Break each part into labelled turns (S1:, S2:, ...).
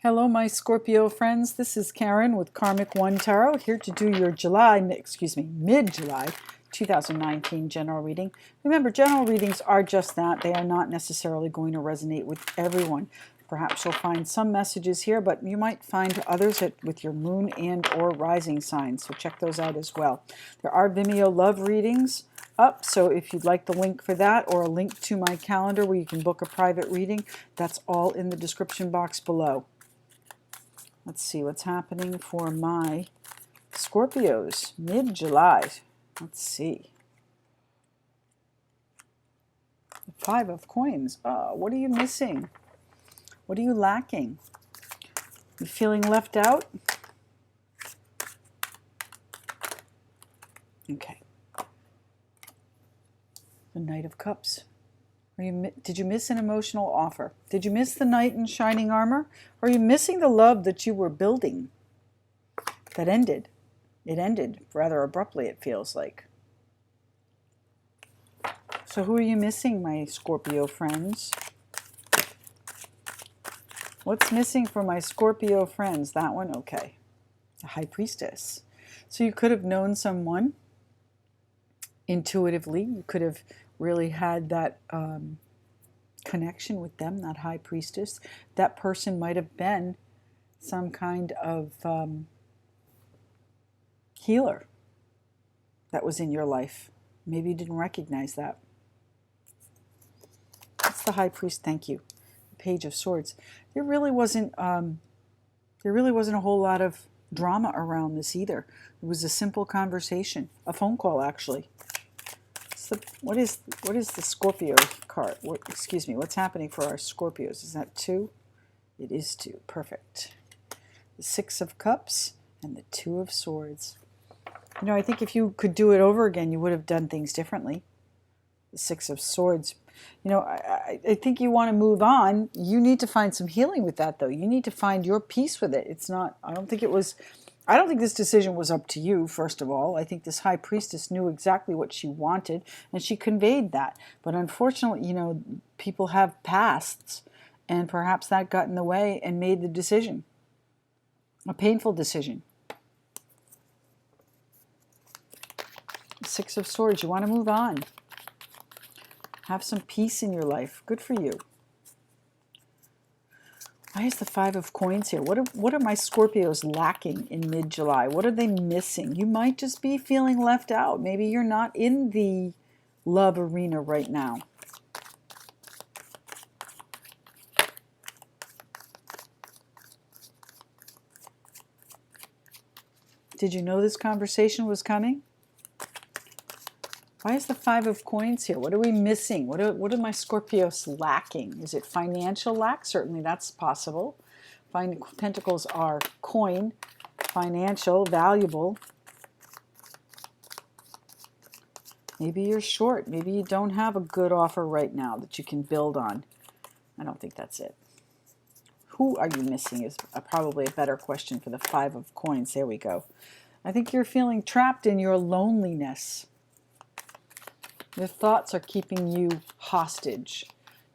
S1: Hello, my Scorpio friends. This is Karen with Karmic One Tarot, here to do your mid-July 2019 general reading. Remember, general readings are just that. They are not necessarily going to resonate with everyone. Perhaps you'll find some messages here, but you might find others with your moon and or rising signs, so check those out as well. There are Vimeo love readings up, so if you'd like the link for that or a link to my calendar where you can book a private reading, that's all in the description box below. Let's see what's happening for my Scorpios mid-July. Let's see. The Five of Coins. What are you missing? What are you lacking? You feeling left out? Okay. The Knight of Cups. Did you miss an emotional offer? Did you miss the knight in shining armor? Or are you missing the love that you were building that ended? It ended rather abruptly, it feels like. So who are you missing, my Scorpio friends? What's missing for my Scorpio friends? That one? Okay. The High Priestess. So you could have known someone intuitively. You could have really had that connection with them, that High Priestess. That person might have been some kind of healer that was in your life. Maybe you didn't recognize that. That's the High Priest. Thank you. The Page of Swords. There really wasn't a whole lot of drama around this either. It was a simple conversation, a phone call actually. What is the Scorpio card? What's happening for our Scorpios? Is that 2? It is 2. Perfect. The Six of Cups and the Two of Swords. You know, I think if you could do it over again, you would have done things differently. The Six of Swords. You know, I think you want to move on. You need to find some healing with that, though. You need to find your peace with it. It's not, I don't think this decision was up to you, first of all. I think this High Priestess knew exactly what she wanted, and she conveyed that. But unfortunately, you know, people have pasts, and perhaps that got in the way and made the decision. A painful decision. Six of Swords, you want to move on. Have some peace in your life. Good for you. Why is the Five of Coins here? What are my Scorpios lacking in mid-July? What are they missing? You might just be feeling left out. Maybe you're not in the love arena right now. Did you know this conversation was coming? Why is the Five of Coins here? What are we missing? What are my Scorpios lacking? Is it financial lack? Certainly that's possible. Pentacles are coin, financial, valuable. Maybe you're short. Maybe you don't have a good offer right now that you can build on. I don't think that's it. Who are you missing is probably a better question for the Five of Coins. There we go. I think you're feeling trapped in your loneliness. Your thoughts are keeping you hostage.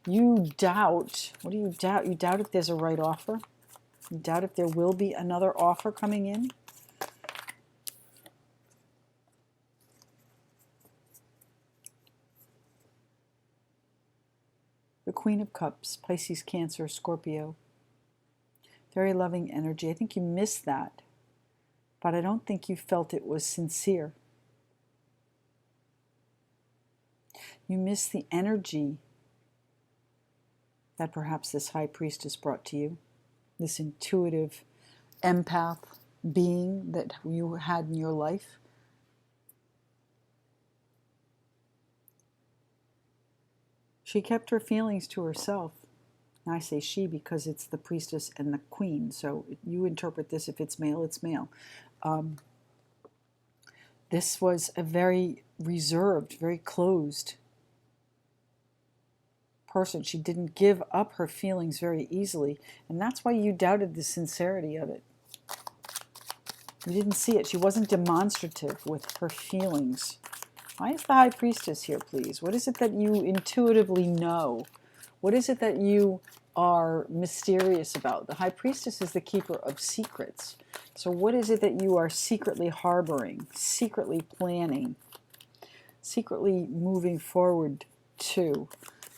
S1: You doubt. What do you doubt? You doubt if there's a right offer. You doubt if there will be another offer coming in. The Queen of Cups, Pisces, Cancer, Scorpio. Very loving energy. I think you missed that. But I don't think you felt it was sincere. You miss the energy that perhaps this High Priestess brought to you, this intuitive empath being that you had in your life. She kept her feelings to herself. And I say she because it's the Priestess and the Queen, so you interpret this. If it's male, it's male. This was a very reserved, very closed person. She didn't give up her feelings very easily, and that's why you doubted the sincerity of it. You didn't see it. She wasn't demonstrative with her feelings. Why is the High Priestess here, please? What is it that you intuitively know? What is it that you are mysterious about. The High Priestess is the keeper of secrets. So what is it that you are secretly harboring, secretly planning, secretly moving forward to?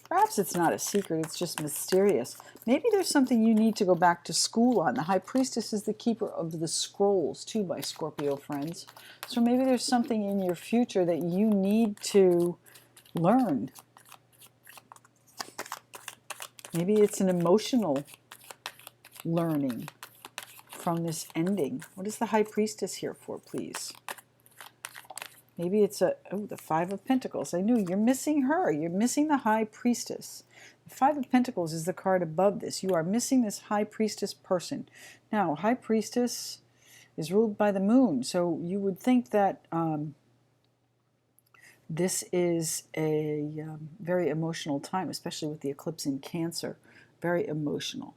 S1: Perhaps it's not a secret, it's just mysterious. Maybe there's something you need to go back to school on. The High Priestess is the keeper of the scrolls, too, my Scorpio friends. So maybe there's something in your future that you need to learn. Maybe it's an emotional learning from this ending. What is the High Priestess here for, please? Maybe it's the Five of Pentacles. I knew you're missing her. You're missing the High Priestess. The Five of Pentacles is the card above this. You are missing this High Priestess person. Now, High Priestess is ruled by the moon, so you would think that this is a very emotional time, especially with the eclipse in Cancer. Very emotional.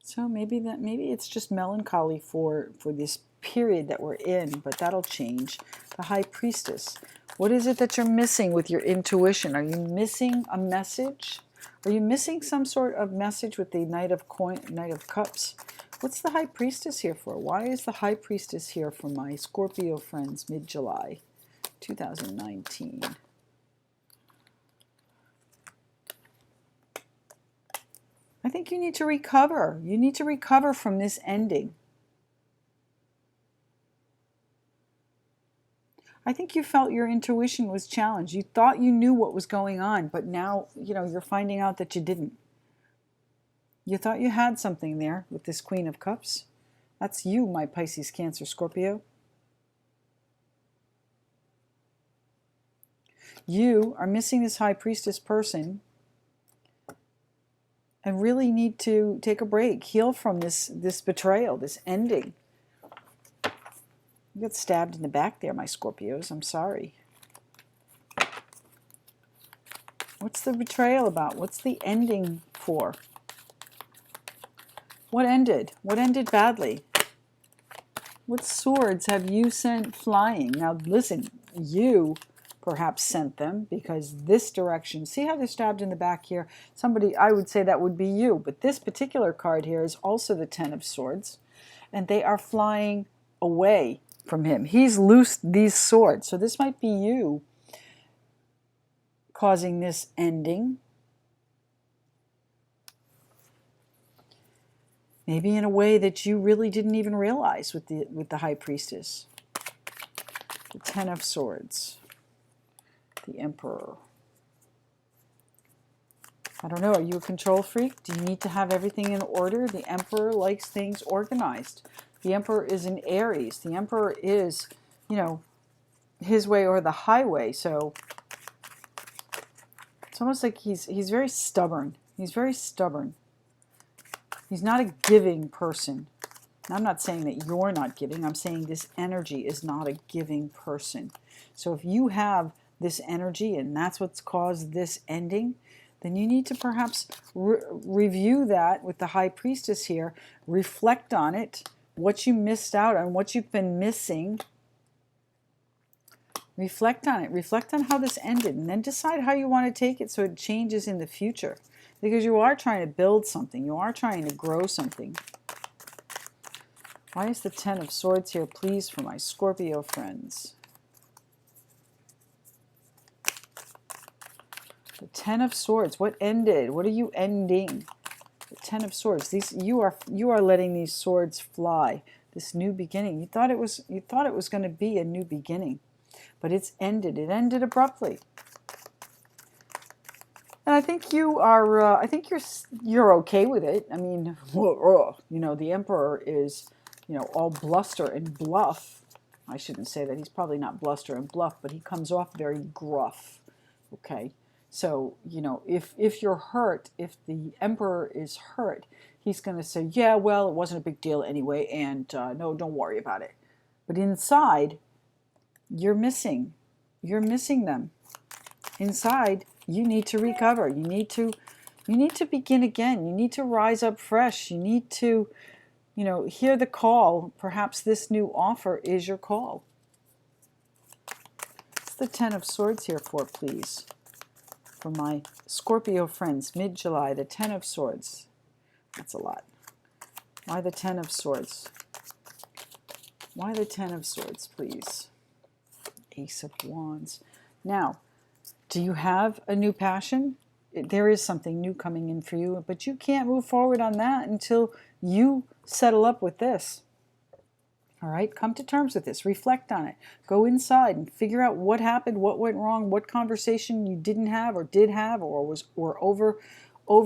S1: So maybe it's just melancholy for this period that we're in, but that'll change. The High Priestess. What is it that you're missing with your intuition? Are you missing a message? Are you missing some sort of message with the Knight of Cups? What's the High Priestess here for? Why is the High Priestess here for my Scorpio friends mid-July 2019? I think you need to recover. You need to recover from this ending. I think you felt your intuition was challenged. You thought you knew what was going on, but now, you're finding out that you didn't. You thought you had something there with this Queen of Cups. That's you, my Pisces, Cancer, Scorpio. You are missing this High Priestess person and really need to take a break, heal from this betrayal, this ending. You got stabbed in the back there, my Scorpios. I'm sorry. What's the betrayal about? What's the ending for? What ended? What ended badly? What swords have you sent flying? Now listen, you perhaps sent them because this direction, see how they're stabbed in the back here? Somebody, I would say that would be you, but this particular card here is also the Ten of Swords, and they are flying away from him. He's loosed these swords, so this might be you causing this ending. Maybe in a way that you really didn't even realize with the High Priestess. The Ten of Swords. The Emperor. I don't know, are you a control freak? Do you need to have everything in order? The Emperor likes things organized. The Emperor is in Aries. The Emperor is, his way or the highway. So it's almost like he's very stubborn. He's very stubborn. He's not a giving person. I'm not saying that you're not giving. I'm saying this energy is not a giving person. So if you have this energy and that's what's caused this ending, then you need to perhaps review that with the High Priestess here. Reflect on it, what you missed out on, what you've been missing. Reflect on it. Reflect on how this ended, and then decide how you want to take it so it changes in the future. Because you are trying to build something. You are trying to grow something. Why is the Ten of Swords here, please, for my Scorpio friends? The Ten of Swords. What ended? What are you ending? The Ten of Swords. You are letting these swords fly. This new beginning. You thought it was going to be a new beginning, but it's ended. It ended abruptly. And I think you are. I think you're okay with it. I mean, the Emperor is, all bluster and bluff. I shouldn't say that. He's probably not bluster and bluff, but he comes off very gruff. Okay. So, if you're hurt, if the Emperor is hurt, he's going to say, yeah, well, it wasn't a big deal anyway, and no, don't worry about it. But inside, you're missing them. Inside, you need to recover. You need to begin again. You need to rise up fresh. You need to, hear the call. Perhaps this new offer is your call. What's the Ten of Swords here for, please? for my Scorpio friends, mid-July, the Ten of Swords. That's a lot. Why the Ten of Swords? Why the Ten of Swords, please? Ace of Wands. Now, do you have a new passion? There is something new coming in for you, but you can't move forward on that until you settle up with this. All right, come to terms with this. Reflect on it. Go inside and figure out what happened, what went wrong, what conversation you didn't have or did have, or was over. Oh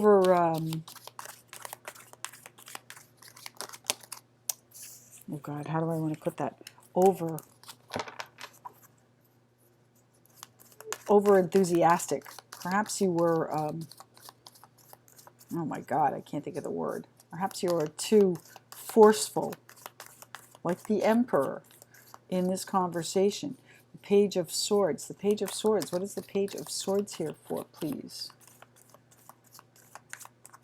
S1: God, how do I want to put that? Over enthusiastic. Perhaps you were. Oh my God, I can't think of the word. Perhaps you were too forceful, like the Emperor, in this conversation. The Page of Swords. The Page of Swords. What is the Page of Swords here for, please?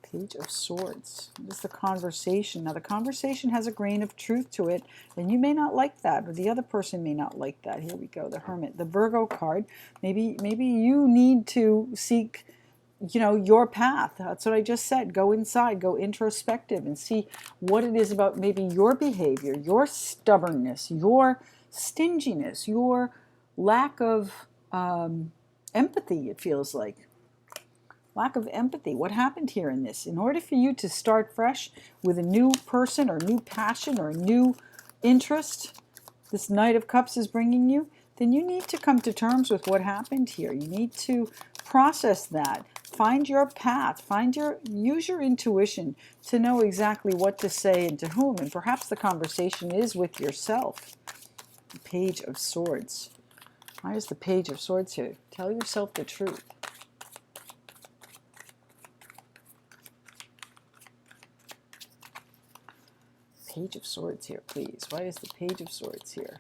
S1: Page of Swords. What is the conversation? Now, the conversation has a grain of truth to it, and you may not like that, or the other person may not like that. Here we go, the Hermit. The Virgo card. Maybe you need to seek, your path. That's what I just said. Go inside, go introspective, and see what it is about maybe your behavior, your stubbornness, your stinginess, your lack of empathy, it feels like. Lack of empathy. What happened here in this? In order for you to start fresh with a new person or new passion or a new interest, this Knight of Cups is bringing you, then you need to come to terms with what happened here. You need to process that. Find your path. Use your intuition to know exactly what to say and to whom. And perhaps the conversation is with yourself. The Page of Swords. Why is the Page of Swords here? Tell yourself the truth. Page of Swords here, please. Why is the Page of Swords here?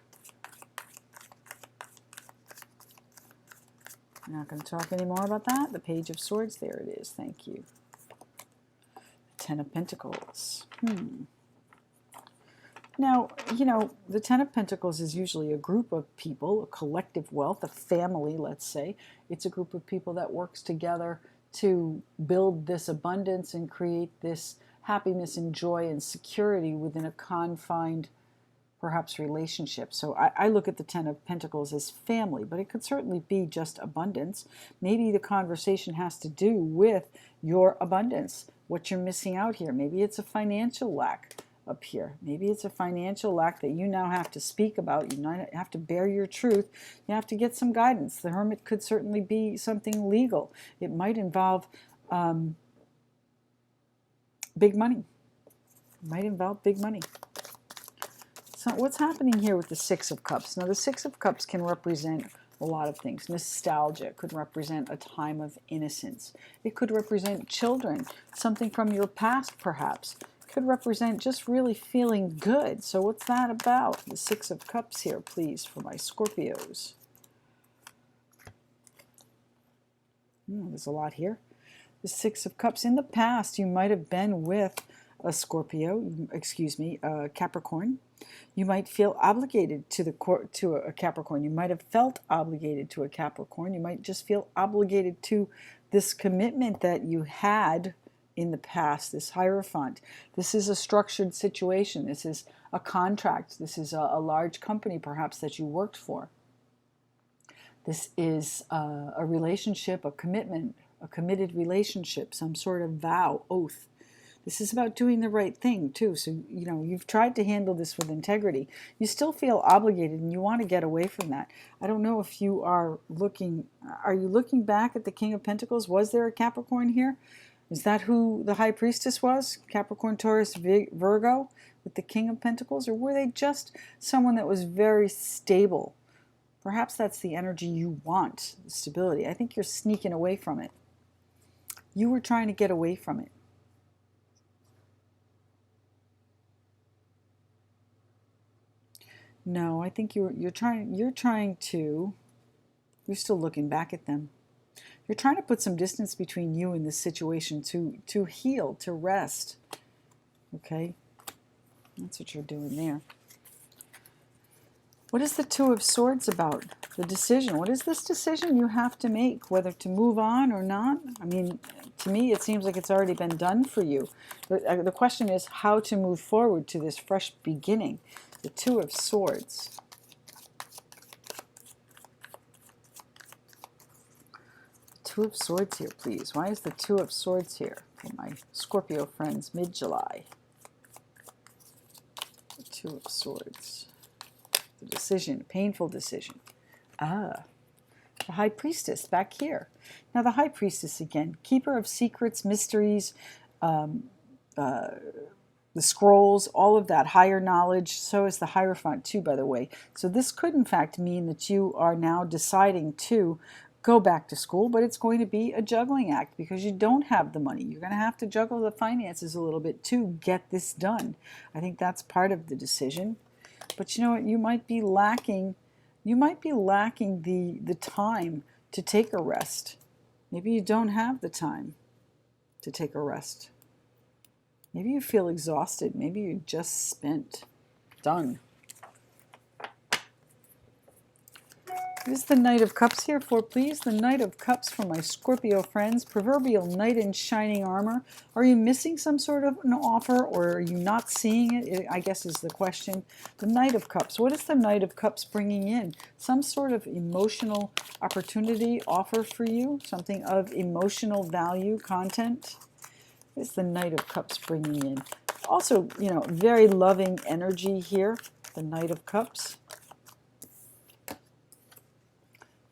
S1: I'm not going to talk any more about that. The Page of Swords, there it is. Thank you. Ten of Pentacles. Now, the Ten of Pentacles is usually a group of people, a collective wealth, a family, let's say. It's a group of people that works together to build this abundance and create this happiness and joy and security within a confined, perhaps, relationship. So I look at the Ten of Pentacles as family, but it could certainly be just abundance. Maybe the conversation has to do with your abundance, what you're missing out here. Maybe it's a financial lack up here. Maybe it's a financial lack that you now have to speak about. You now have to bear your truth. You have to get some guidance. The Hermit could certainly be something legal. It might involve big money. It might involve big money. So what's happening here with the Six of Cups? Now, the Six of Cups can represent a lot of things. Nostalgia could represent a time of innocence. It could represent children, something from your past, perhaps. It could represent just really feeling good. So what's that about? The Six of Cups here, please, for my Scorpios. There's a lot here. The Six of Cups. In the past, you might have been with a Capricorn. You might feel obligated to a Capricorn. You might have felt obligated to a Capricorn. You might just feel obligated to this commitment that you had in the past, this Hierophant. This is a structured situation. This is a contract. This is a large company, perhaps, that you worked for. This is a relationship, a commitment, a committed relationship, some sort of vow, oath. This is about doing the right thing, too. So, you've tried to handle this with integrity. You still feel obligated, and you want to get away from that. I don't know if you are looking back at the King of Pentacles? Was there a Capricorn here? Is that who the High Priestess was? Capricorn, Taurus, Virgo, with the King of Pentacles? Or were they just someone that was very stable? Perhaps that's the energy you want, the stability. I think you're sneaking away from it. You were trying to get away from it. No, I think you're still looking back at them. You're trying to put some distance between you and this situation to heal, to rest. Okay? That's what you're doing there. What is the Two of Swords about? The decision. What is this decision you have to make, whether to move on or not? I mean, to me, it seems like it's already been done for you. The question is how to move forward to this fresh beginning. The Two of Swords. Two of Swords here, please. Why is the Two of Swords here for my Scorpio friends mid-July? The Two of Swords. The decision, painful decision. Ah, the High Priestess back here. Now the High Priestess again, keeper of secrets, mysteries, the scrolls, all of that, higher knowledge. So is the Hierophant too, by the way. So this could in fact mean that you are now deciding to go back to school, but it's going to be a juggling act because you don't have the money. You're going to have to juggle the finances a little bit to get this done. I think that's part of the decision. But you know what? You might be lacking the time to take a rest. Maybe you don't have the time to take a rest. Maybe you feel exhausted. Maybe you're just spent. Done. What is the Knight of Cups here for, please? The Knight of Cups for my Scorpio friends. Proverbial knight in shining armor. Are you missing some sort of an offer, or are you not seeing it? I guess is the question. The Knight of Cups. What is the Knight of Cups bringing in? Some sort of emotional opportunity offer for you? Something of emotional value, content? What is the Knight of Cups bringing in? Also, you know, very loving energy here. The Knight of Cups.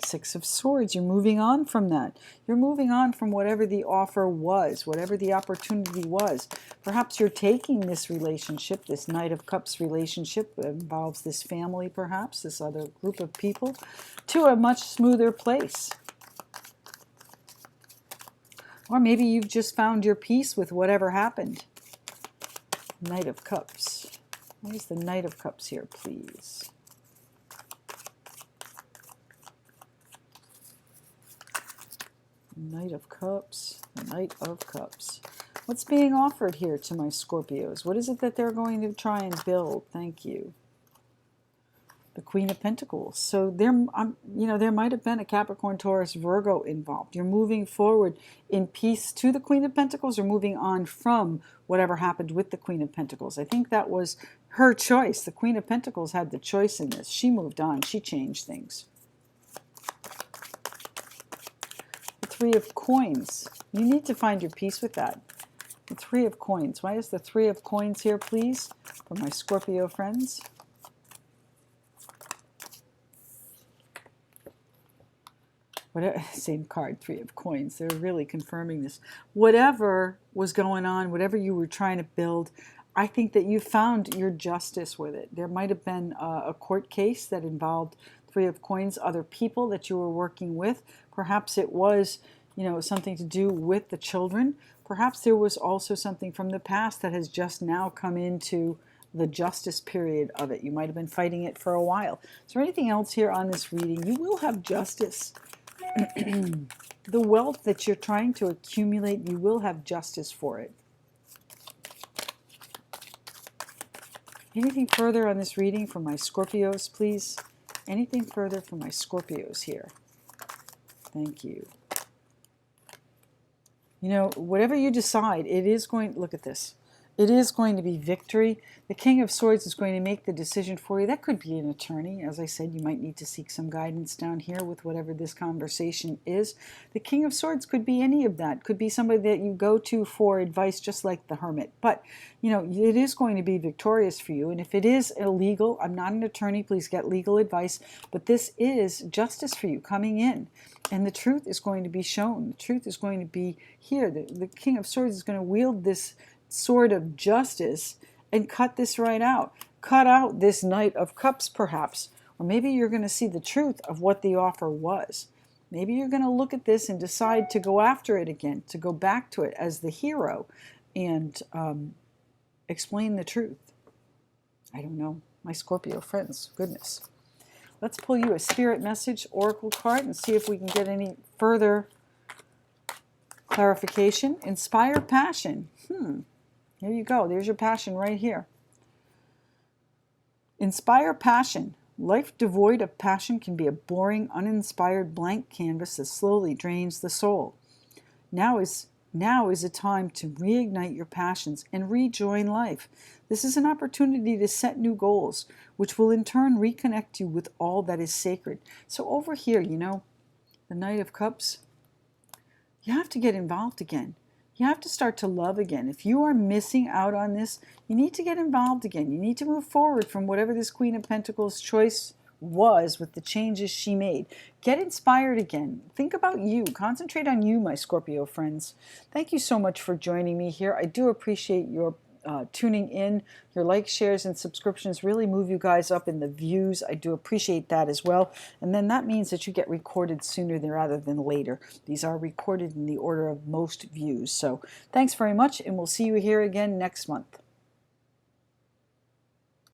S1: Six of Swords, you're moving on from that. You're moving on from whatever the offer was, whatever the opportunity was. Perhaps you're taking this relationship, this Knight of Cups relationship that involves this family perhaps, this other group of people, to a much smoother place. Or maybe you've just found your peace with whatever happened. Knight of Cups. What is the Knight of Cups here, please? Knight of Cups, Knight of Cups. What's being offered here to my Scorpios? What is it that they're going to try and build? Thank you. The Queen of Pentacles. So there, you know, there might have been a Capricorn, Taurus, Virgo involved. You're moving forward in peace to the Queen of Pentacles, or moving on from whatever happened with the Queen of Pentacles. I think that was her choice. The Queen of Pentacles had the choice in this. She moved on. She changed things. Three of Coins. You need to find your peace with that. The Three of Coins. Why is the Three of Coins here, please, for my Scorpio friends? Whatever, same card, Three of Coins. They're really confirming this. Whatever was going on, whatever you were trying to build, I think that you found your justice with it. There might have been a court case that involved Three of Coins, other people that you were working with. Perhaps it was, you know, something to do with the children. Perhaps there was also something from the past that has just now come into the justice period of it. You might have been fighting it for a while. Is there anything else here on this reading? You will have justice. The wealth that you're trying to accumulate, you will have justice for it. Anything further on this reading for my Scorpios, please? Anything further for my Scorpios here? Thank you. You know, whatever you decide, it is going, look at this. It is going to be victory. The King of Swords is going to make the decision for you. That could be an attorney. As I said, you might need to seek some guidance down here with whatever this conversation is. The King of Swords could be any of that. Could be somebody that you go to for advice, just like the Hermit. But, you know, it is going to be victorious for you. And if it is illegal, I'm not an attorney, please get legal advice. But this is justice for you coming in. And the truth is going to be shown. The truth is going to be here. The King of Swords is going to wield this sword of justice and cut this right out. Cut out this Knight of Cups, perhaps. Or maybe you're going to see the truth of what the offer was. Maybe you're going to look at this and decide to go after it again, to go back to it as the hero and explain the truth. I don't know. My Scorpio friends, goodness. Let's pull you a spirit message oracle card and see if we can get any further clarification. Inspire passion. Here you go. There's your passion right here. Inspire passion. Life devoid of passion can be a boring, uninspired blank canvas that slowly drains the soul. Now is a time to reignite your passions and rejoin life. This is an opportunity to set new goals, which will in turn reconnect you with all that is sacred. So over here, the Knight of Cups, you have to get involved again. You have to start to love again. If you are missing out on this, you need to get involved again. You need to move forward from whatever this Queen of Pentacles choice was with the changes she made. Get inspired again. Think about you. Concentrate on you, my Scorpio friends. Thank you so much for joining me here. I do appreciate your tuning in. Your likes, shares, and subscriptions really move you guys up in the views. I do appreciate that as well. And then that means that you get recorded sooner rather than later. These are recorded in the order of most views. So thanks very much, and we'll see you here again next month.